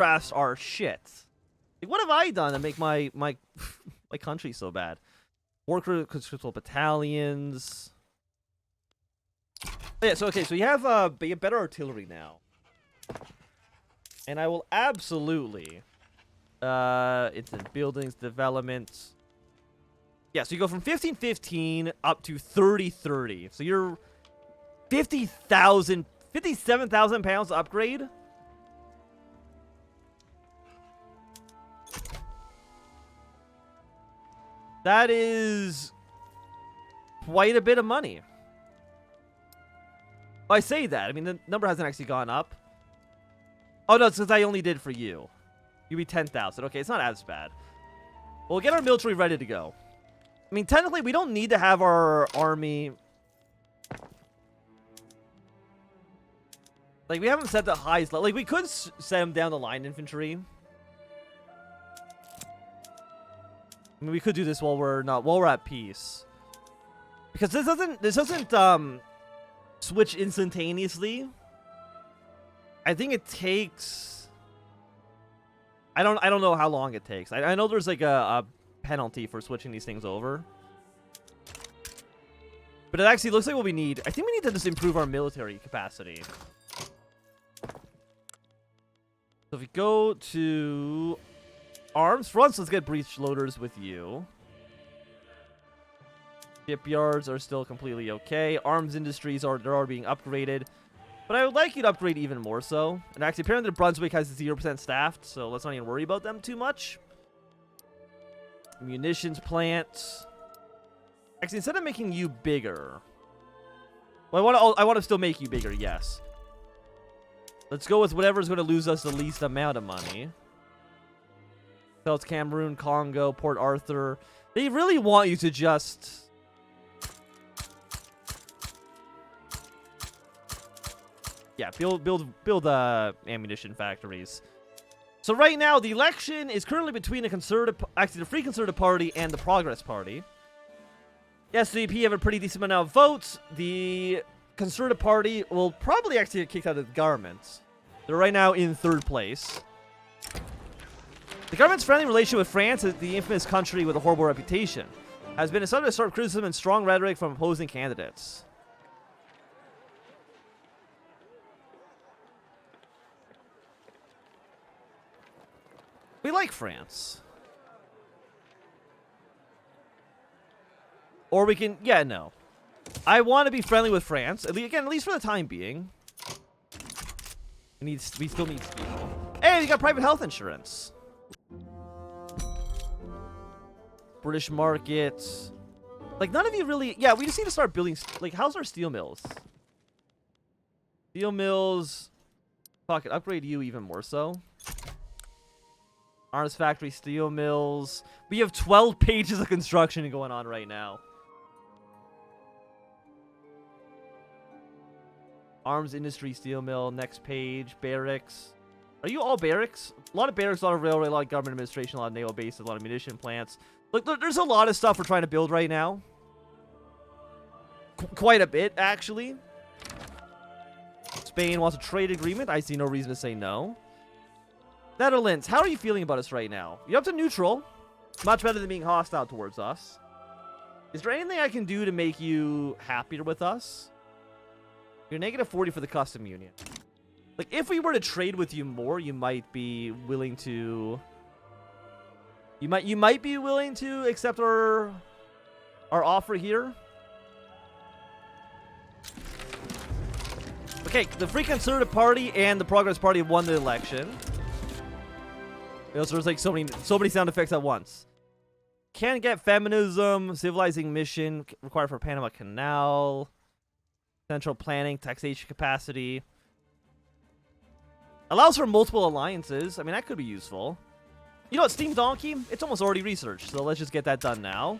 Crafts are shit. Like, what have I done to make my my country so bad? Worker control battalions. Oh, yeah, so okay, so you have better artillery now. And I will absolutely it's in buildings development. Yeah, so you go from 1515 up to 3030. So you're 57,000 pounds upgrade. That is quite a bit of money. Well, I say that. I mean, the number hasn't actually gone up. Oh, no, it's because I only did for you. You'd be 10,000. Okay, it's not as bad. We'll get our military ready to go. I mean, technically, we don't need to have our army... Like, we haven't set the highest level. Like, we could send down the line infantry. I mean, we could do this while we're at peace. Because this doesn't switch instantaneously. I think it takes... I don't know how long it takes. I know there's like a penalty for switching these things over. But it actually looks like what we need. I think we need to just improve our military capacity. So if we go to arms, for once, let's get breech loaders with you. Shipyards are still completely okay. Arms industries are being upgraded. But I would like you to upgrade even more so. And actually, apparently Brunswick has 0% staffed, so let's not even worry about them too much. Munitions plant. Actually, instead of making you bigger... Well, I want to still make you bigger, yes. Let's go with whatever's going to lose us the least amount of money. South Cameroon, Congo, Port Arthur. They really want you to just... Yeah, build ammunition factories. So right now, the election is currently between the Free Conservative Party and the Progress Party. The SDP have a pretty decent amount of votes. The Conservative Party will probably actually get kicked out of the government. They're right now in 3rd place. The government's friendly relationship with France, the infamous country with a horrible reputation, has been a subject of sort of criticism and strong rhetoric from opposing candidates. We like France. Or we can... Yeah, no. I want to be friendly with France. At least for the time being. We still need steel. Hey, we got private health insurance. British market. Like, none of you really... Yeah, we just need to start building... Like, how's our steel mills? Steel mills... Fuck it, upgrade you even more so. Arms factory, steel mills. We have 12 pages of construction going on right now. Arms industry, steel mill, next page, barracks. Are you all barracks? A lot of barracks, a lot of railway, a lot of government administration, a lot of naval bases, a lot of munition plants. Look, there's a lot of stuff we're trying to build right now. Quite a bit, actually. Spain wants a trade agreement. I see no reason to say no. Netherlands, how are you feeling about us right now? You're up to neutral. Much better than being hostile towards us. Is there anything I can do to make you happier with us? You're negative 40 for the custom union. Like, if we were to trade with you more, you might be willing to... You might be willing to accept our offer here. Okay, the Free Conservative Party and the Progress Party have won the election. You know, so there's like so many sound effects at once. Can't get feminism, civilizing mission required for Panama Canal, central planning, taxation capacity. Allows for multiple alliances. I mean, that could be useful. You know what, Steam Donkey? It's almost already researched, so let's just get that done now.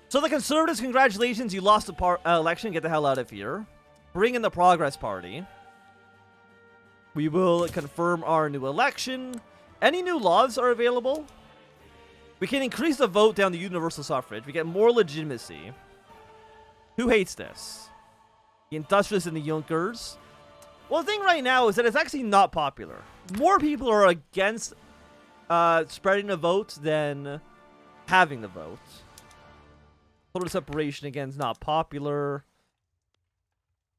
So the Conservatives, congratulations, you lost the election. Get the hell out of here. Bring in the Progress Party. We will confirm our new election. Any new laws are available. We can increase the vote down to universal suffrage. We get more legitimacy. Who hates this? The industrialists and the Junkers. Well, the thing right now is that it's actually not popular. more people are against spreading the vote than having the vote. Total separation again is not popular.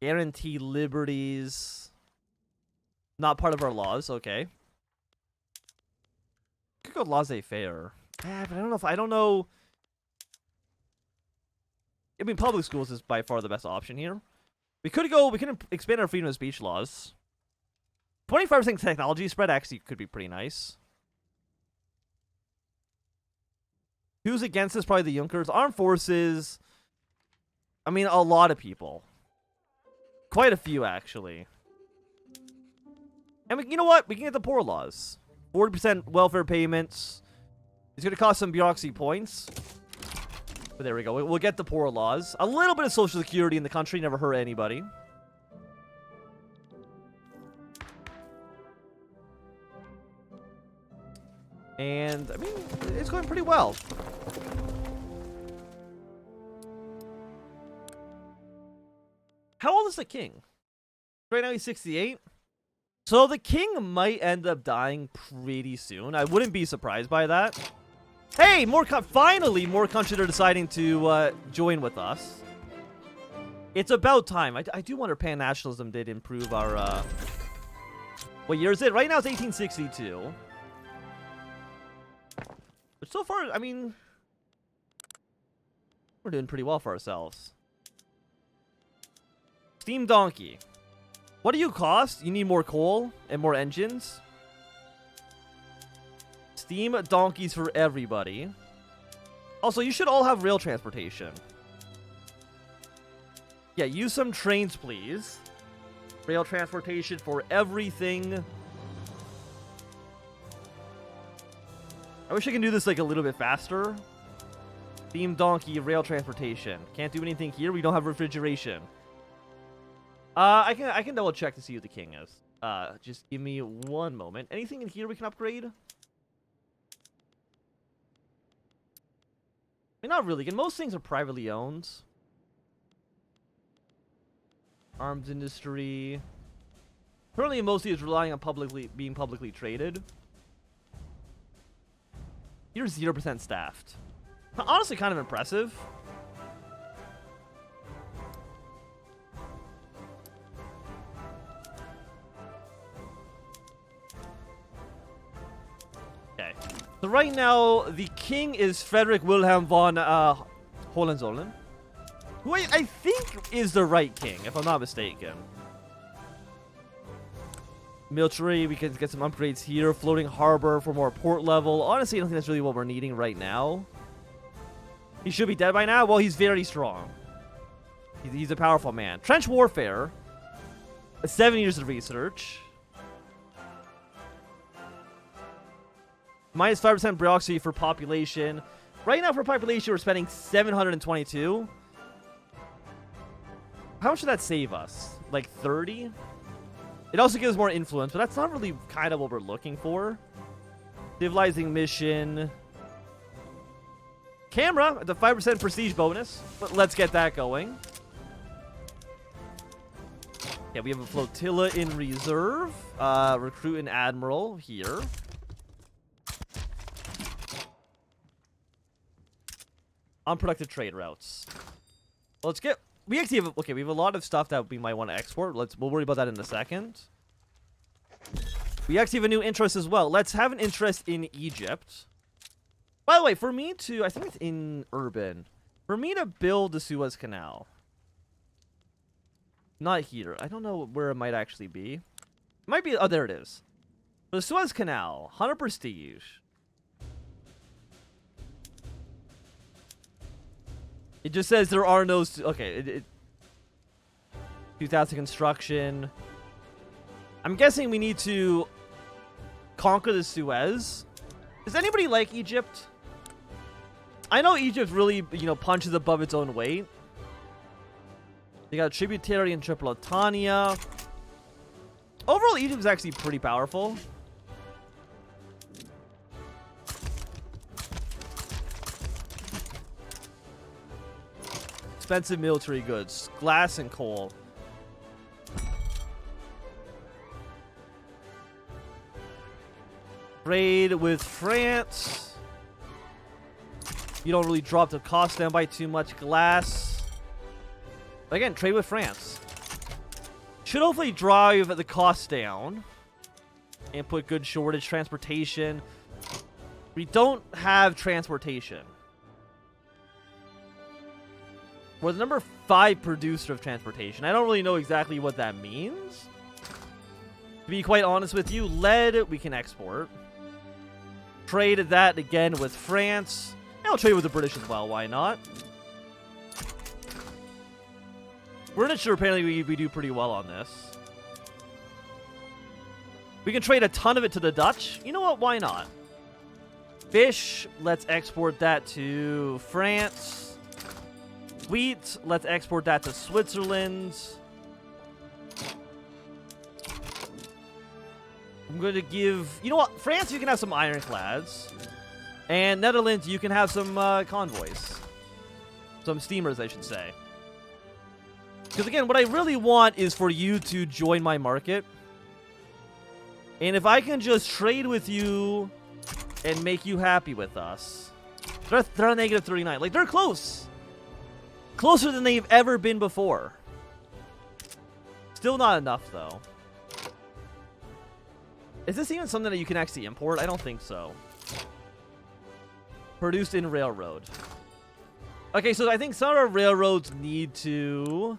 Guarantee liberties. Not part of our laws. Okay. Could go laissez-faire. Yeah, but I don't know. I mean, public schools is by far the best option here. We could expand our freedom of speech laws. 25% technology spread actually could be pretty nice. Who's against this? Probably the Junkers. Armed forces. I mean, a lot of people. Quite a few, actually. And you know what? We can get the poor laws. 40% welfare payments. It's going to cost some bureaucracy points. But there we go. We'll get the poor laws. A little bit of social security in the country never hurt anybody. And, I mean, it's going pretty well. How old is the king? Right now he's 68. So the king might end up dying pretty soon. I wouldn't be surprised by that. Hey, finally more countries are deciding to join with us. It's about time. I do wonder if pan-nationalism did improve our... What year is it? Right now it's 1862. But so far, I mean... We're doing pretty well for ourselves. Steam Donkey. What do you cost? You need more coal and more engines. Steam donkeys for everybody. Also, you should all have rail transportation. Yeah, use some trains, please. Rail transportation for everything. I wish I could do this like a little bit faster. Steam donkey, rail transportation. Can't do anything here. We don't have refrigeration. I can double check to see who the king is. Just give me one moment. Anything in here we can upgrade? I mean, not really. Most things are privately owned. Arms industry. Currently, mostly is relying on being publicly traded. You're 0% staffed. Honestly, kind of impressive. Okay. So right now, the king is Frederick Wilhelm von Hohenzollern, who I think is the right king, if I'm not mistaken. Military, we can get some upgrades here. Floating harbor for more port level. Honestly, I don't think that's really what we're needing right now. He should be dead by now. Well, he's very strong. He's a powerful man. Trench warfare. 7 years of research. Minus 5% bureaucracy for population. Right now, for population, we're spending 722. How much should that save us? Like 30? It also gives more influence, but that's not really kind of what we're looking for. Civilizing mission. Camera, the 5% prestige bonus. But let's get that going. Yeah, we have a flotilla in reserve. Recruit an admiral here. Unproductive trade routes. Well, let's get... We actually have... Okay, we have a lot of stuff that we might want to export. We'll worry about that in a second. We actually have a new interest as well. Let's have an interest in Egypt. By the way, for me to... I think it's in urban. For me to build the Suez Canal. Not here. I don't know where it might actually be. It might be... Oh, there it is. The Suez Canal. 100 prestige. It just says there are no... Okay, 2,000 construction. I'm guessing we need to conquer the Suez. Does anybody like Egypt? I know Egypt really, punches above its own weight. They got a tributary in Tripolitania. Overall, Egypt is actually pretty powerful. Expensive military goods. Glass and coal. Trade with France. You don't really drop the cost down by too much. Glass. Again, trade with France. Should hopefully drive the cost down. And put good shortage. Transportation. We don't have transportation. We're the number 5 producer of transportation. I don't really know exactly what that means. To be quite honest with you, lead we can export. Trade that again with France. And I'll trade with the British as well. Why not? Furniture, apparently we do pretty well on this. We can trade a ton of it to the Dutch. You know what? Why not? Fish, let's export that to France. Wheat, let's export that to Switzerland. I'm going to give... You know what? France, you can have some ironclads. And Netherlands, you can have some convoys. Some steamers, I should say. Because again, what I really want is for you to join my market. And if I can just trade with you and make you happy with us. They're negative 39. Like, they're close. Closer than they've ever been before. Still not enough, though. Is this even something that you can actually import? I don't think so. Produced in railroad. Okay, so I think some of our railroads need to...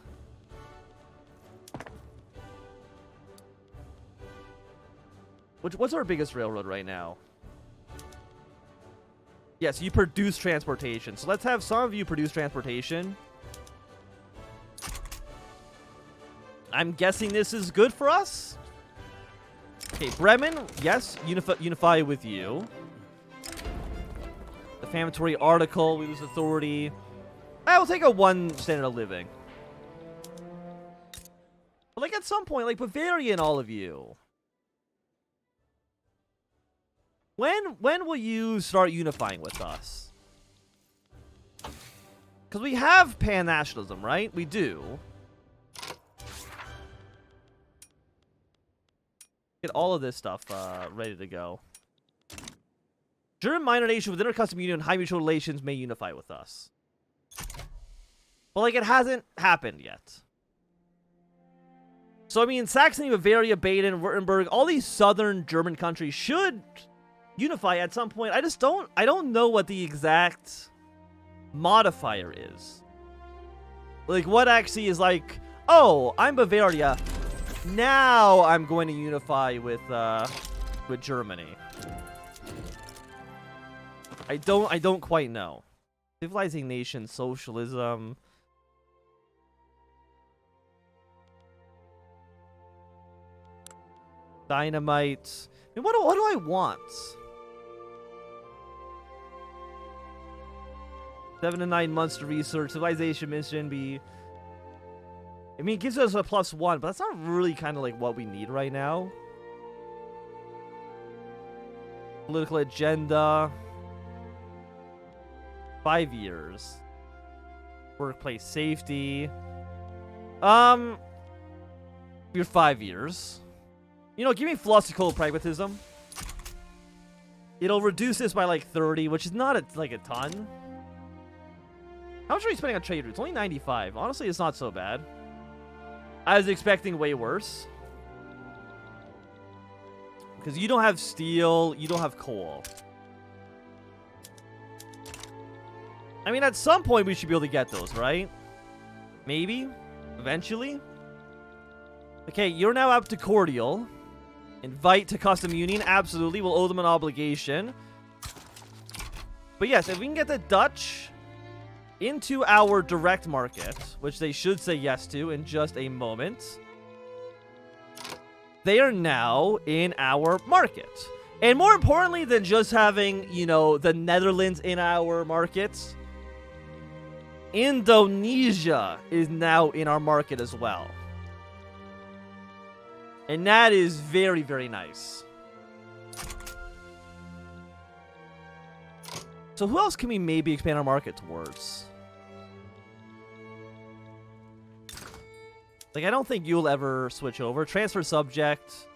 What's our biggest railroad right now? Yes, you produce transportation. So let's have some of you produce transportation. I'm guessing this is good for us. Okay, Bremen, yes, unify with you. Defamatory article, we lose authority. I will take a 1 standard of living. But like at some point, like Bavaria and all of you. When will you start unifying with us? Because we have pan-nationalism, right? We do. Get all of this stuff ready to go. German minor nation within our custom union and high mutual relations may unify with us. But like it hasn't happened yet. So I mean Saxony, Bavaria, Baden, Württemberg, all these southern German countries should unify at some point. I don't know what the exact modifier is. Like what actually is like, oh, I'm Bavaria. Now I'm going to unify with Germany. I don't quite know. Civilizing nation, socialism. Dynamite. I mean, what do I want? 7 to 9 months to research. Civilization mission be... I mean, it gives us a +1, but that's not really kind of like what we need right now. Political agenda. 5 years. Workplace safety. You're 5 years. You know, give me philosophical pragmatism. It'll reduce this by like 30, which is not like a ton. How much are you spending on trade routes? Only 95. Honestly, it's not so bad. I was expecting way worse. Because you don't have steel, you don't have coal. I mean, at some point we should be able to get those, right? Maybe? Eventually? Okay, you're now up to cordial. Invite to custom union. Absolutely, we'll owe them an obligation. But yes, if we can get the Dutch into our direct market, which they should say yes to in just a moment, they are now in our market. And more importantly than just having, you know, the Netherlands in our markets, Indonesia is now in our market as well. And that is very, very nice. So who else can we maybe expand our market towards? Like, I don't think you'll ever switch over. Transfer subject.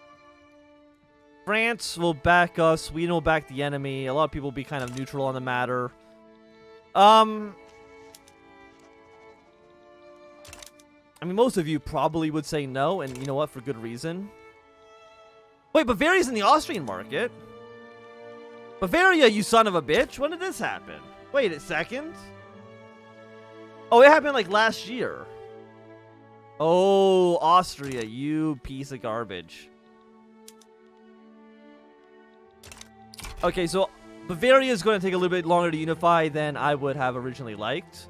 France will back us. Sweden will back the enemy. A lot of people will be kind of neutral on the matter. I mean, most of you probably would say no, and you know what? For good reason. Wait, Bavaria's in the Austrian market? Bavaria, you son of a bitch! When did this happen? Wait a second. Oh, it happened like last year. Oh, Austria, you piece of garbage. Okay, so Bavaria is going to take a little bit longer to unify than I would have originally liked.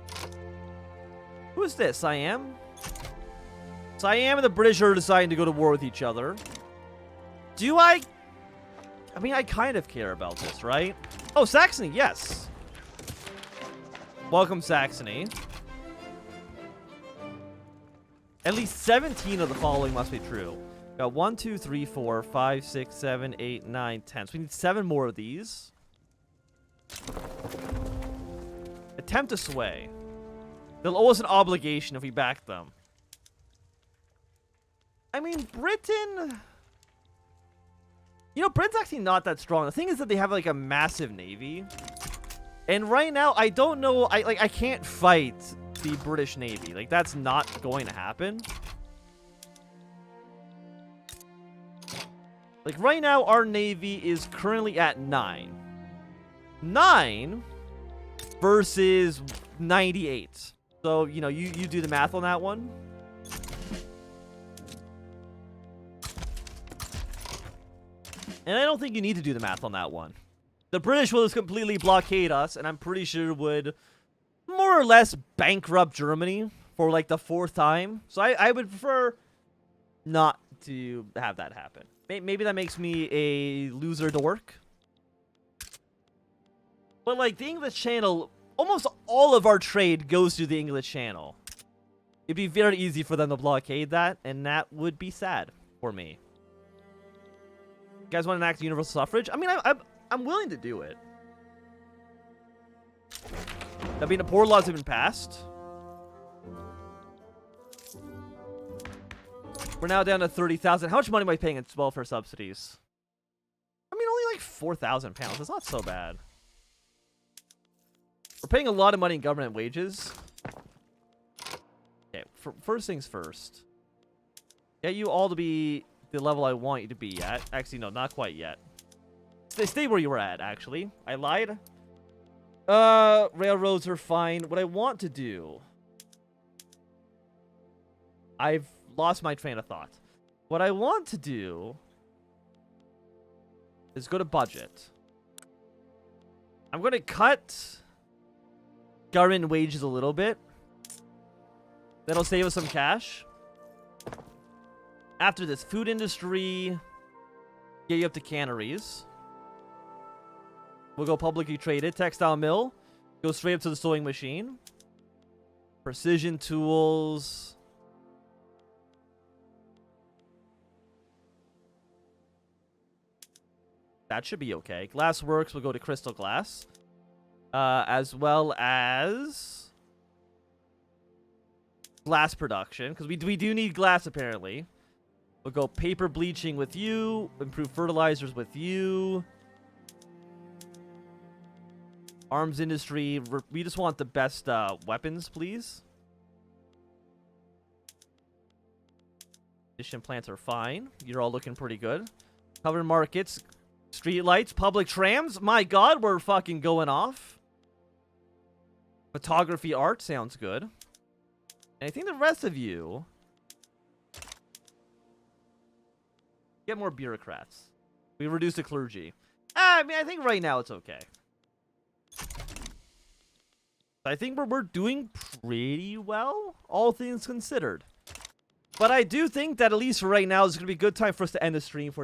Who is this? Siam? Siam and the British are deciding to go to war with each other. Do I mean, I kind of care about this, right? Oh, Saxony, yes. Welcome, Saxony. At least 17 of the following must be true. Got 1, 2, 3, 4, 5, 6, 7, 8, 9, 10. So we need 7 more of these. Attempt to sway. They'll owe us an obligation if we back them. I mean, Britain... You know, Britain's actually not that strong. The thing is that they have, like, a massive navy. And right now, I don't know... I can't fight the British Navy. Like, that's not going to happen. Like, right now, our Navy is currently at 9. 9 versus 98. So, you know, you do the math on that one. And I don't think you need to do the math on that one. The British will just completely blockade us, and I'm pretty sure would more or less bankrupt Germany for, like, the 4th time. So I would prefer not to have that happen. Maybe that makes me a loser dork. But, like, the English Channel, almost all of our trade goes through the English Channel. It'd be very easy for them to blockade that, and that would be sad for me. You guys want to enact universal suffrage? I mean, I'm willing to do it. I mean, the poor laws have been passed. We're now down to 30,000. How much money am I paying in welfare subsidies? I mean, only like 4,000 pounds. It's not so bad. We're paying a lot of money in government wages. Okay, first things first. Get you all to be the level I want you to be at. Actually, no, not quite yet. Stay where you were at, actually. I lied. Railroads are fine. What I want to do... I've lost my train of thought. What I want to do is go to budget. I'm going to cut government wages a little bit. That'll save us some cash. After this, food industry, get you up to canneries. We'll go publicly traded. Textile mill, go straight up to the sewing machine. Precision tools. That should be okay. Glass works, we'll go to crystal glass. As well as glass production, because we do need glass apparently. We'll go paper bleaching with you. Improve fertilizers with you. Arms industry. We just want the best weapons, please. Mission plants are fine. You're all looking pretty good. Covered markets. Street lights. Public trams. My god, we're fucking going off. Photography art. Sounds good. And I think the rest of you... Get more bureaucrats. We reduce the clergy. I mean, I think right now it's okay. I think we're doing pretty well, all things considered. But I do think that at least for right now, it's going to be a good time for us to end the stream for